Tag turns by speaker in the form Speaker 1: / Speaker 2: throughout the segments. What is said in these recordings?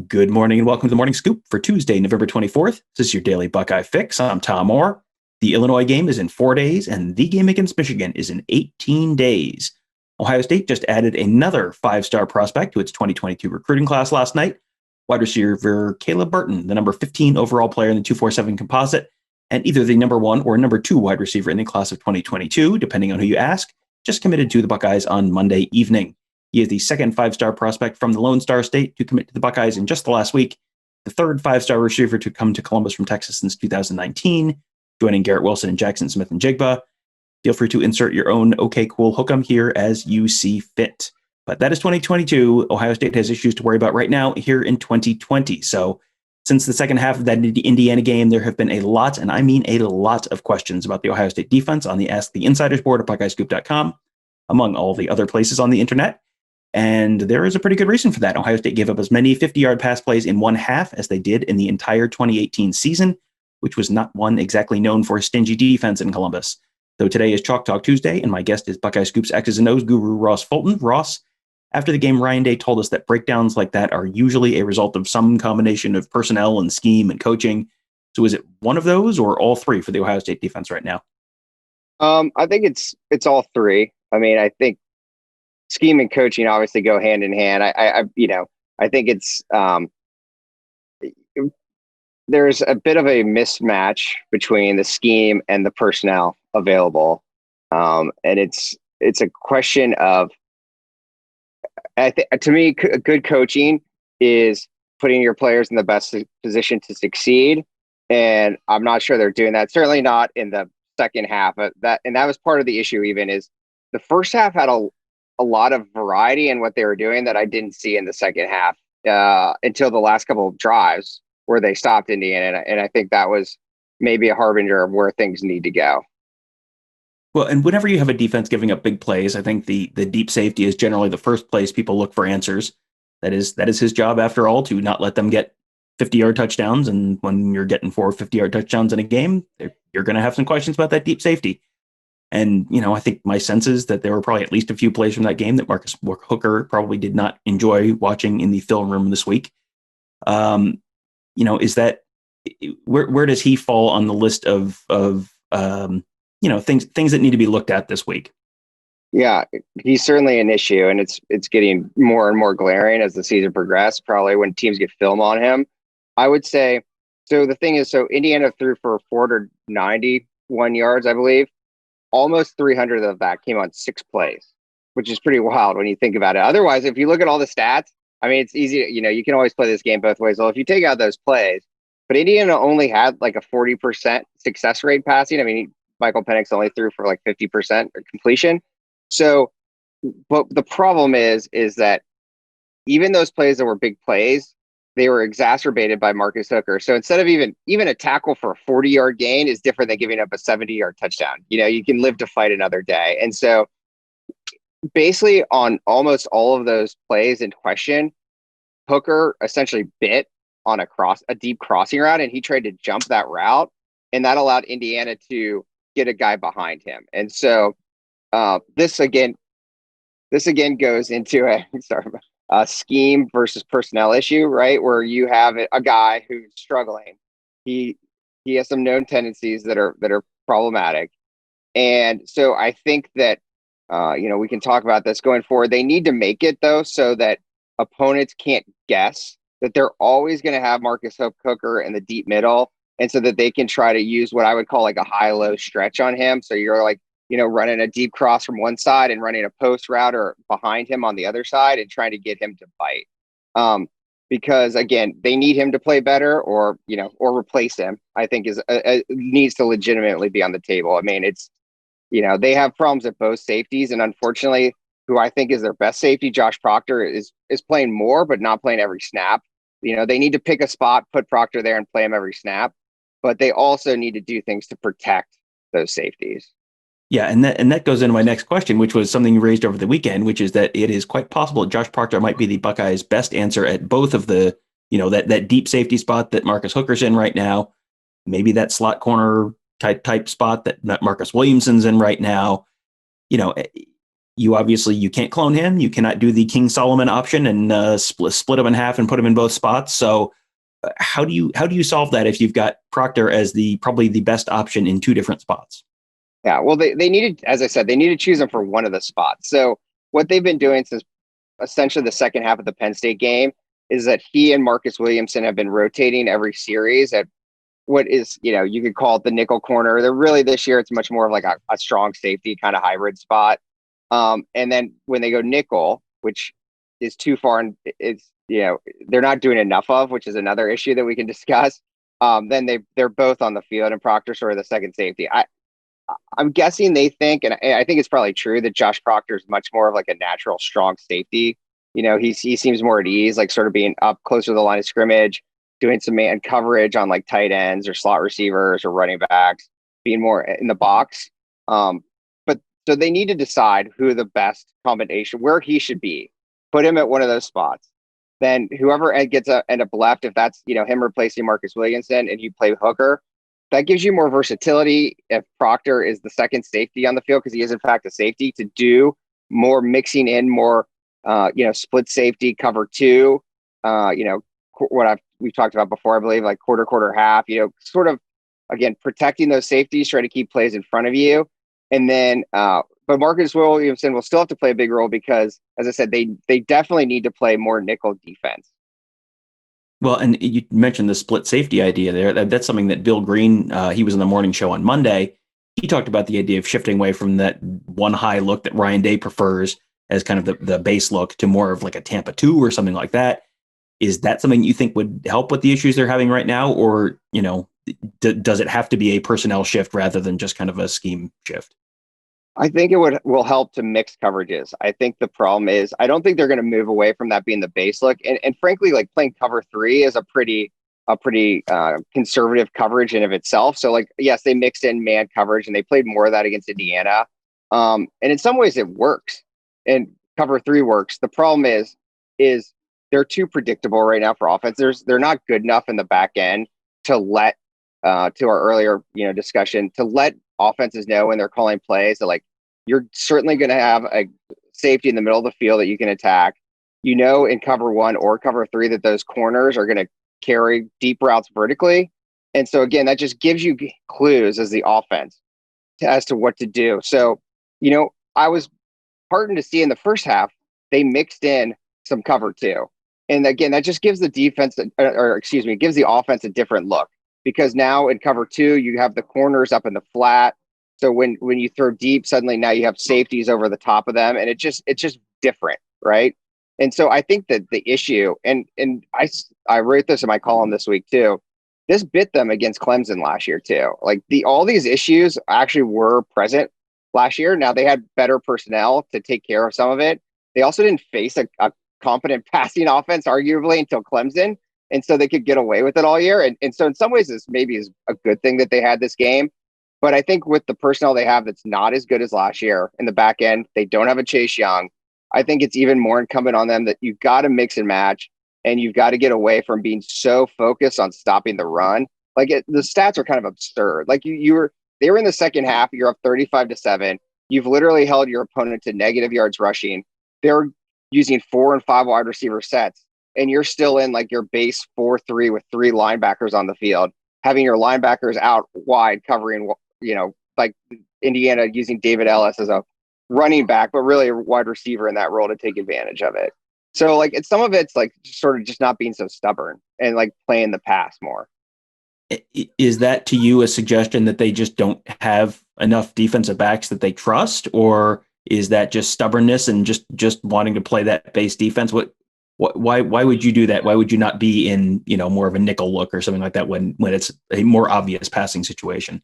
Speaker 1: Good morning and welcome to the Morning Scoop for Tuesday, November 24th. This is your daily Buckeye fix. I'm Tom Orr. The Illinois game is in 4 days, and the game against Michigan is in 18 days. Ohio State just added another five-star prospect to its 2022 recruiting class last night. Wide receiver Caleb Burton, the number 15 overall player in the 247 composite, and either the number one or number two wide receiver in the class of 2022, depending on who you ask, just committed to the Buckeyes on Monday evening. He is the second five-star prospect from the Lone Star State to commit to the Buckeyes in just the last week, the third five-star receiver to come to Columbus from Texas since 2019, joining Garrett Wilson and Jackson Smith and Jigba. Feel free to insert your own OK Cool hook'em here as you see fit. But that is 2022. Ohio State has issues to worry about right now here in 2020. So since the second half of that Indiana game, there have been a lot, and I mean a lot of questions about the Ohio State defense on the Ask the Insiders board at BuckeyeScoop.com, among all the other places on the internet. And there is a pretty good reason for that. Ohio State gave up as many 50-yard pass plays in one half as they did in the entire 2018 season, which was not one exactly known for a stingy defense in Columbus. So today is Chalk Talk Tuesday, and my guest is Buckeye Scoop's X's and O's guru, Ross Fulton. Ross, after the game, Ryan Day told us that breakdowns like that are usually a result of some combination of personnel and scheme and coaching. So is it one of those or all three for the Ohio State defense right now?
Speaker 2: I think it's all three. I mean, I think scheme and coaching obviously go hand in hand. I think it's there's a bit of a mismatch between the scheme and the personnel available, and it's a question of, I think, to me, good coaching is putting your players in the best position to succeed, and I'm not sure they're doing that. Certainly not in the second half. And that was part of the issue. Even is the first half had a lot of variety in what they were doing that I didn't see in the second half until the last couple of drives where they stopped Indiana. And I think that was maybe a harbinger of where things need to go.
Speaker 1: Well, and whenever you have a defense giving up big plays, I think the deep safety is generally the first place people look for answers. That is his job, after all, to not let them get 50-yard touchdowns. And when you're getting 4 50-yard touchdowns in a game, you're going to have some questions about that deep safety. And, I think my sense is that there were probably at least a few plays from that game that Marcus Hooker probably did not enjoy watching in the film room this week. Is that where does he fall on the list of things that need to be looked at this week?
Speaker 2: Yeah, he's certainly an issue, and it's getting more and more glaring as the season progressed, probably when teams get film on him. I would say, so the thing is, Indiana threw for 491 yards, I believe. Almost 300 of that came on 6 plays, which is pretty wild when you think about it. Otherwise, if you look at all the stats, I mean, it's easy. You can always play this game both ways. Well, if you take out those plays, but Indiana only had like a 40% success rate passing. I mean, Michael Penix only threw for like 50% completion. So, but the problem is that even those plays that were big plays, they were exacerbated by Marcus Hooker. So instead of even a tackle for a 40-yard gain is different than giving up a 70-yard touchdown. You can live to fight another day. And so basically on almost all of those plays in question, Hooker essentially bit on a deep crossing route, and he tried to jump that route, and that allowed Indiana to get a guy behind him. And so this again goes into a scheme versus personnel issue, right? Where you have a guy who's struggling. He has some known tendencies that are problematic. And so I think that, we can talk about this going forward. They need to make it, though, so that opponents can't guess that they're always going to have Marcus Hooker in the deep middle, and so that they can try to use what I would call like a high-low stretch on him. So you're like, running a deep cross from one side and running a post route or behind him on the other side and trying to get him to bite. Because again, they need him to play better or replace him, I think needs to legitimately be on the table. I mean, it's, they have problems at both safeties, and unfortunately, who I think is their best safety, Josh Proctor, is playing more, but not playing every snap. They need to pick a spot, put Proctor there and play him every snap, but they also need to do things to protect those safeties.
Speaker 1: Yeah, and that goes into my next question, which was something you raised over the weekend, which is that it is quite possible that Josh Proctor might be the Buckeyes' best answer at both of the, that deep safety spot that Marcus Hooker's in right now, maybe that slot corner type spot that Marcus Williamson's in right now. you obviously you can't clone him. You cannot do the King Solomon option and split him in half and put him in both spots. So how do you solve that if you've got Proctor as probably the best option in two different spots?
Speaker 2: Yeah, well, they needed, as I said, they need to choose him for one of the spots. So what they've been doing since essentially the second half of the Penn State game is that he and Marcus Williamson have been rotating every series at what is, you could call it the nickel corner. They're really this year, it's much more of like a strong safety kind of hybrid spot. And then when they go nickel, which is too far, and it's, they're not doing enough of, which is another issue that we can discuss. Then they're both on the field, and Proctor sort of the second safety. I'm guessing they think, and I think it's probably true, that Josh Proctor is much more of like a natural strong safety. He seems more at ease, like sort of being up closer to the line of scrimmage, doing some man coverage on like tight ends or slot receivers or running backs, being more in the box. But so they need to decide who the best combination, where he should be, put him at one of those spots. Then whoever gets end up left, if that's, him replacing Marcus Williamson and you play hooker, that gives you more versatility if Proctor is the second safety on the field, because he is in fact a safety, to do more mixing in more, split safety, cover two, what we've talked about before, I believe, like quarter, half, sort of, again, protecting those safeties, try to keep plays in front of you. And then, but Marcus Williamson will still have to play a big role because, as I said, they definitely need to play more nickel defense.
Speaker 1: Well, and you mentioned the split safety idea there. That's something that Bill Green, he was on the morning show on Monday. He talked about the idea of shifting away from that one high look that Ryan Day prefers as kind of the base look to more of like a Tampa 2 or something like that. Is that something you think would help with the issues they're having right now? Or, does it have to be a personnel shift rather than just kind of a scheme shift?
Speaker 2: I think it will help to mix coverages. I think the problem is I don't think they're going to move away from that being the base look. And frankly, like playing cover 3 is a pretty conservative coverage in of itself. So like, yes, they mixed in man coverage and they played more of that against Indiana. And in some ways it works, and cover 3 works. The problem is they're too predictable right now for offense. They're not good enough in the back end to let, to our earlier, discussion, to let offenses know when they're calling plays that like you're certainly going to have a safety in the middle of the field that you can attack. In cover 1 or cover 3 that those corners are going to carry deep routes vertically. And so again, that just gives you clues as the offense as to what to do. So, I was heartened to see in the first half, they mixed in some cover 2. And again, that just gives the defense, gives the offense a different look, because now in cover 2, you have the corners up in the flat. So when you throw deep, suddenly now you have safeties over the top of them, and it's just different, right? And so I think that the issue, and I wrote this in my column this week too, this bit them against Clemson last year too. Like all these issues actually were present last year. Now they had better personnel to take care of some of it. They also didn't face a competent passing offense, arguably, until Clemson. And so they could get away with it all year. And so in some ways, this maybe is a good thing that they had this game. But I think with the personnel they have, that's not as good as last year in the back end. They don't have a Chase Young. I think it's even more incumbent on them that you've got to mix and match, and you've got to get away from being so focused on stopping the run. Like the stats are kind of absurd. Like they were in the second half, you're up 35-7. You've literally held your opponent to negative yards rushing. They're using 4 and 5 wide receiver sets, and you're still in like your base 4-3 with 3 linebackers on the field, having your linebackers out wide covering, like Indiana using David Ellis as a running back, but really a wide receiver in that role to take advantage of it. So like some of it's like sort of just not being so stubborn and like playing the pass more.
Speaker 1: Is that to you a suggestion that they just don't have enough defensive backs that they trust, or is that just stubbornness and just wanting to play that base defense? Why would you do that? Why would you not be in, more of a nickel look or something like that when it's a more obvious passing situation?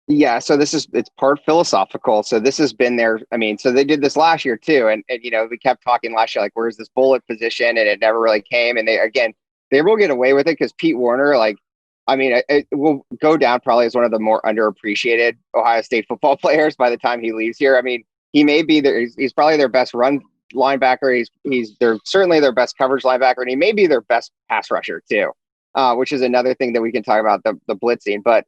Speaker 2: Yeah, so it's part philosophical. So this has been their, so they did this last year too. And we kept talking last year, like, where's this bullet position? And it never really came. And they will get away with it because Pete Warner, it will go down probably as one of the more underappreciated Ohio State football players by the time he leaves here. He may be he's probably their best run linebacker. They're certainly their best coverage linebacker, and he may be their best pass rusher too, which is another thing that we can talk about, the blitzing. But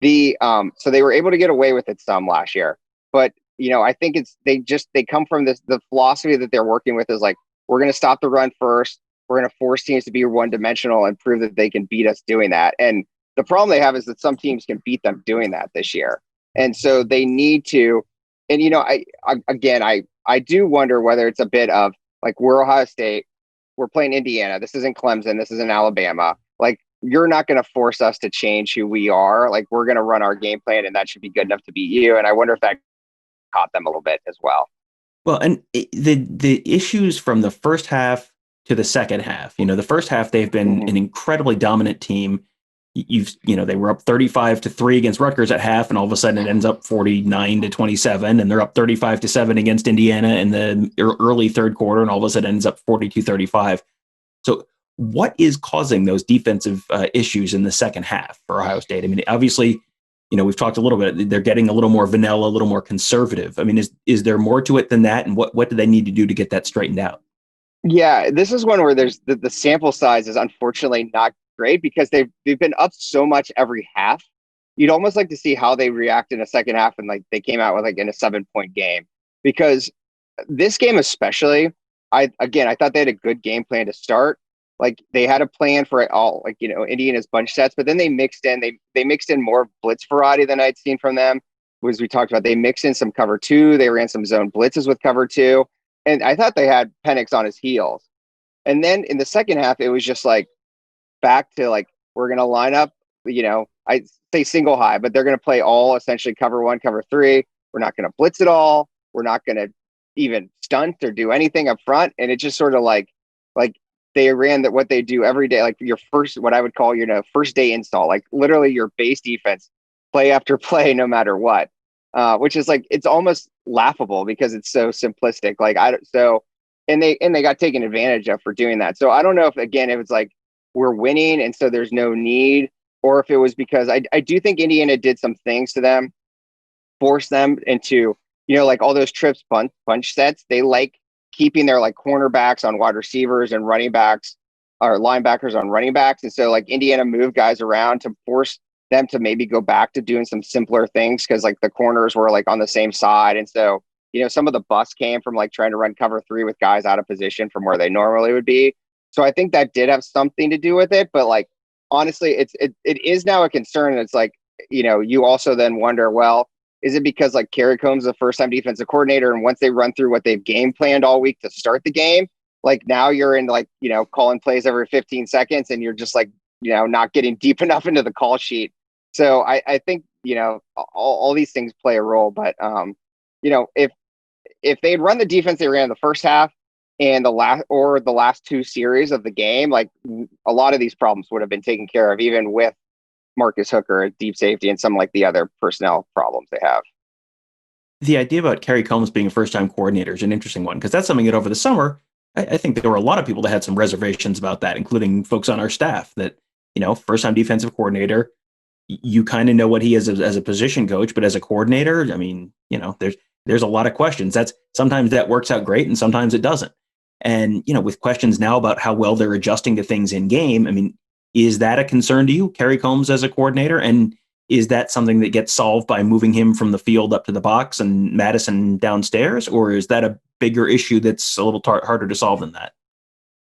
Speaker 2: so they were able to get away with it some last year. But I think they come from the philosophy that they're working with is like, we're going to stop the run first. We're going to force teams to be one dimensional and prove that they can beat us doing that. And the problem they have is that some teams can beat them doing that this year. And so they need to, and I do wonder whether it's a bit of like, we're Ohio State, we're playing Indiana. This isn't Clemson. This isn't Alabama. Like, you're not going to force us to change who we are. Like, we're going to run our game plan, and that should be good enough to beat you. And I wonder if that caught them a little bit as well.
Speaker 1: Well, and the issues from the first half to the second half, the first half, they've been an incredibly dominant team. They were up 35-3 against Rutgers at half, and all of a sudden it ends up 49-27, and they're up 35-7 against Indiana in the early third quarter, and all of a sudden it ends up 42-35. So what is causing those defensive issues in the second half for Ohio State? I mean, obviously, we've talked a little bit, they're getting a little more vanilla, a little more conservative. I mean, is there more to it than that? And what do they need to do to get that straightened out?
Speaker 2: Yeah, this is one where there's the sample size is unfortunately not great because they've been up so much every half. You'd almost like to see how they react in a second half and like they came out with like in a 7-point game, because this game especially, I thought they had a good game plan to start. Like, they had a plan for it all, like, Indiana's bunch sets, but then they mixed in more blitz variety than I'd seen from them. As we talked about, they mixed in some cover two, they ran some zone blitzes with cover two, and I thought they had Penix on his heels. And then in the second half, it was just like back to like, we're going to line up, I say single high, but they're going to play all essentially cover one, cover three. We're not going to blitz at all. We're not going to even stunt or do anything up front. And it just sort of like they ran that what they do every day, like your first, what I would call, first day install, like literally your base defense, play after play, no matter what, which is like, it's almost laughable because it's so simplistic. And they got taken advantage of for doing that. So I don't know if it's like we're winning and so there's no need, or if it was because I do think Indiana did some things to them, force them into, like all those trips bunch sets. They like keeping their like cornerbacks on wide receivers and running backs or linebackers on running backs. And so like Indiana moved guys around to force them to maybe go back to doing some simpler things because like the corners were like on the same side. And so, some of the bust came from like trying to run cover three with guys out of position from where they normally would be. So I think that did have something to do with it. But like, honestly, it is now a concern. It's like, you also then wonder, well, is it because like Kerry Combs is the first-time defensive coordinator, and once they run through what they've game planned all week to start the game, like now you're in like, calling plays every 15 seconds and you're just like, not getting deep enough into the call sheet. So I think, all these things play a role. But, if they'd run the defense they ran in the first half and the last two series of the game, like a lot of these problems would have been taken care of, even with Marcus Hooker at deep safety and some like the other personnel problems they have.
Speaker 1: The idea about Kerry Combs being a first-time coordinator is an interesting one, because that's something that over the summer, I think there were a lot of people that had some reservations about that, including folks on our staff, that, first-time defensive coordinator, you kind of know what he is as a position coach, but as a coordinator, I mean, there's a lot of questions. Sometimes that works out great and sometimes it doesn't. And, with questions now about how well they're adjusting to things in game, I mean, is that a concern to you, Kerry Combs as a coordinator? And is that something that gets solved by moving him from the field up to the box and Madison downstairs? Or is that a bigger issue that's a little harder to solve than that?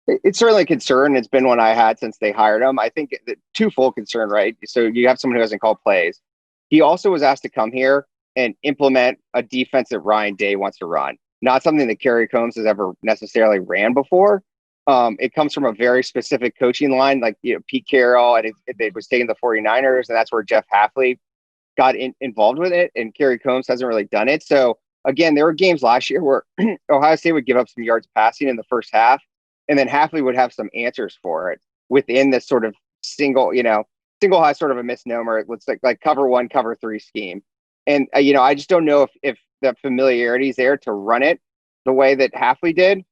Speaker 2: It's certainly a concern. It's been one I had since they hired him. I think twofold concern, right? So you have someone who hasn't called plays. He also was asked to come here and implement a defense that Ryan Day wants to run, not something that Kerry Combs has ever necessarily ran before. It comes from a very specific coaching line, like, Pete Carroll, and it was taking the 49ers, and that's where Jeff Hafley got involved with it, and Kerry Combs hasn't really done it. So again, there were games last year where Ohio State would give up some yards passing in the first half, and then Hafley would have some answers for it within this sort of single high, sort of a misnomer. It looks like cover one, cover three scheme. And, I just don't know if the familiarity is there to run it the way that Hafley did.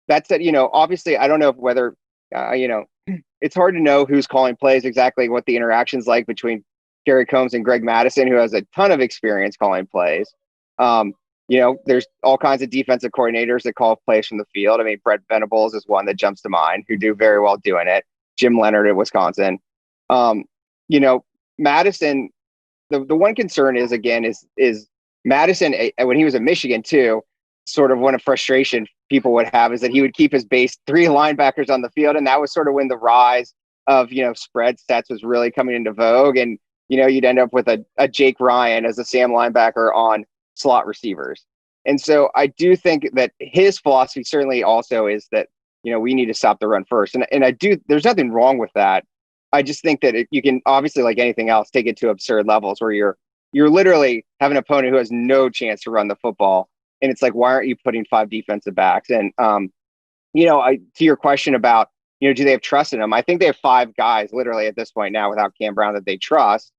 Speaker 2: That said, obviously, I don't know whether, it's hard to know who's calling plays, exactly what the interaction's like between Kerry Combs and Greg Madison, who has a ton of experience calling plays. There's all kinds of defensive coordinators that call plays from the field. I mean, Brett Venables is one that jumps to mind, who do very well doing it. Jim Leonard at Wisconsin. Madison, the one concern is Madison, when he was at Michigan too, sort of one of frustration people would have is that he would keep his base 3 linebackers on the field. And that was sort of when the rise of, spread sets was really coming into vogue. And, you'd end up with a Jake Ryan as a Sam linebacker on slot receivers. And so I do think that his philosophy certainly also is that, we need to stop the run first. And there's nothing wrong with that. I just think that you can obviously, like anything else, take it to absurd levels where you're literally have an opponent who has no chance to run the football. And it's like, why aren't you putting 5 defensive backs? And, to your question about, do they have trust in them? I think they have 5 guys literally at this point now without Cam Brown that they trust,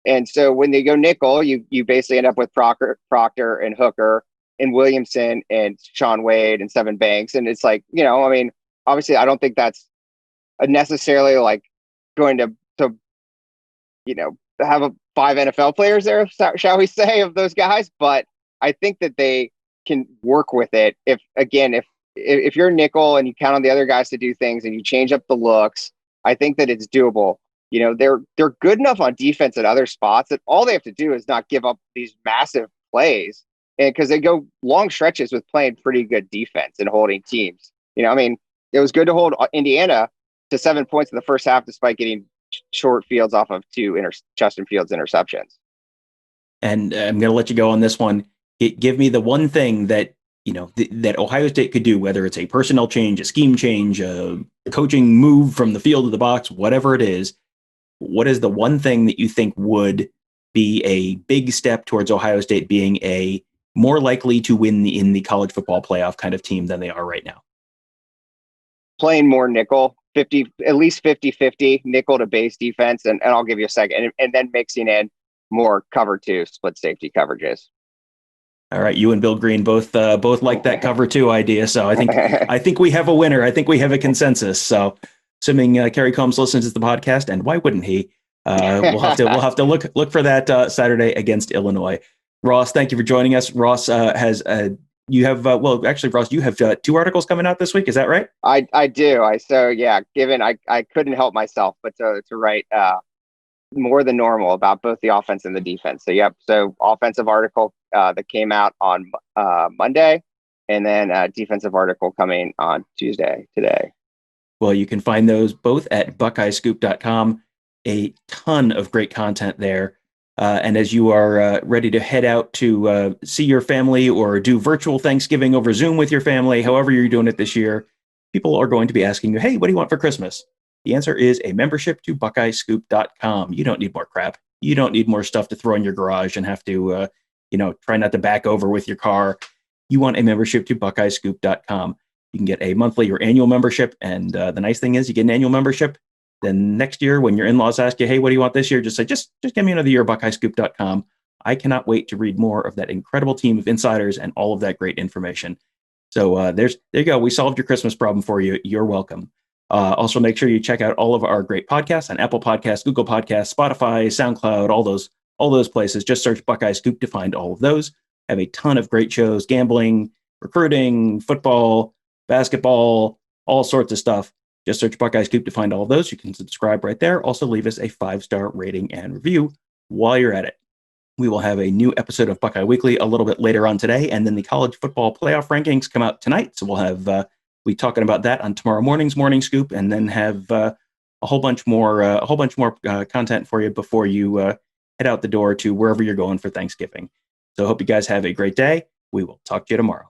Speaker 2: And so when they go nickel, you basically end up with Proctor and Hooker and Williamson and Sean Wade and Seven Banks. And it's like, obviously I don't think that's necessarily like going to have 5 NFL players there, shall we say, of those guys. But I think that they can work with it. If you're nickel and you count on the other guys to do things and you change up the looks, I think that it's doable. They're good enough on defense at other spots that all they have to do is not give up these massive plays. And because they go long stretches with playing pretty good defense and holding teams. It was good to hold Indiana to 7 points in the first half, despite getting short fields off of 2 Justin Fields interceptions.
Speaker 1: And I'm going to let you go on this one. Give me the one thing that, that Ohio State could do, whether it's a personnel change, a scheme change, a coaching move from the field to the box, whatever it is. What is the one thing that you think would be a big step towards Ohio State being a more likely to win in the college football playoff kind of team than they are right now?
Speaker 2: Playing more nickel, at least 50-50 nickel to base defense. And I'll give you a second. And then mixing in more cover 2 split safety coverages.
Speaker 1: All right, you and Bill Green both like that cover 2 idea. So I think we have a winner. I think we have a consensus. So assuming Kerry Combs listens to the podcast, and why wouldn't he? We'll have to look for that Saturday against Illinois. Ross, thank you for joining us. Ross Ross, you have 2 articles coming out this week. Is that right?
Speaker 2: I do. Given I couldn't help myself, but to write more than normal about both the offense and the defense. So offensive article that came out on Monday, and then a defensive article coming on Tuesday today.
Speaker 1: Well, you can find those both at buckeyescoop.com. A ton of great content there. And as you are ready to head out to see your family or do virtual Thanksgiving over Zoom with your family, however you're doing it this year, people are going to be asking you, hey, what do you want for Christmas? The answer is a membership to buckeyescoop.com. You don't need more crap. You don't need more stuff to throw in your garage and have to, try not to back over with your car. You want a membership to buckeyescoop.com. You can get a monthly or annual membership. And the nice thing is you get an annual membership. Then next year, when your in-laws ask you, hey, what do you want this year? Just say, just give me another year of buckeyescoop.com. I cannot wait to read more of that incredible team of insiders and all of that great information. So there you go. We solved your Christmas problem for you. You're welcome. Also, make sure you check out all of our great podcasts on Apple Podcasts, Google Podcasts, Spotify, SoundCloud, all those places. Just search Buckeye Scoop to find all of those. Have a ton of great shows, gambling, recruiting, football, basketball, all sorts of stuff. Just search Buckeye Scoop to find all of those. You can subscribe right there. Also, leave us a 5-star rating and review while you're at it. We will have a new episode of Buckeye Weekly a little bit later on today, and then the college football playoff rankings come out tonight. So we'll have we talking about that on tomorrow morning's Morning Scoop, and then have a whole bunch more content for you before you head out the door to wherever you're going for Thanksgiving. So I hope you guys have a great day. We will talk to you tomorrow.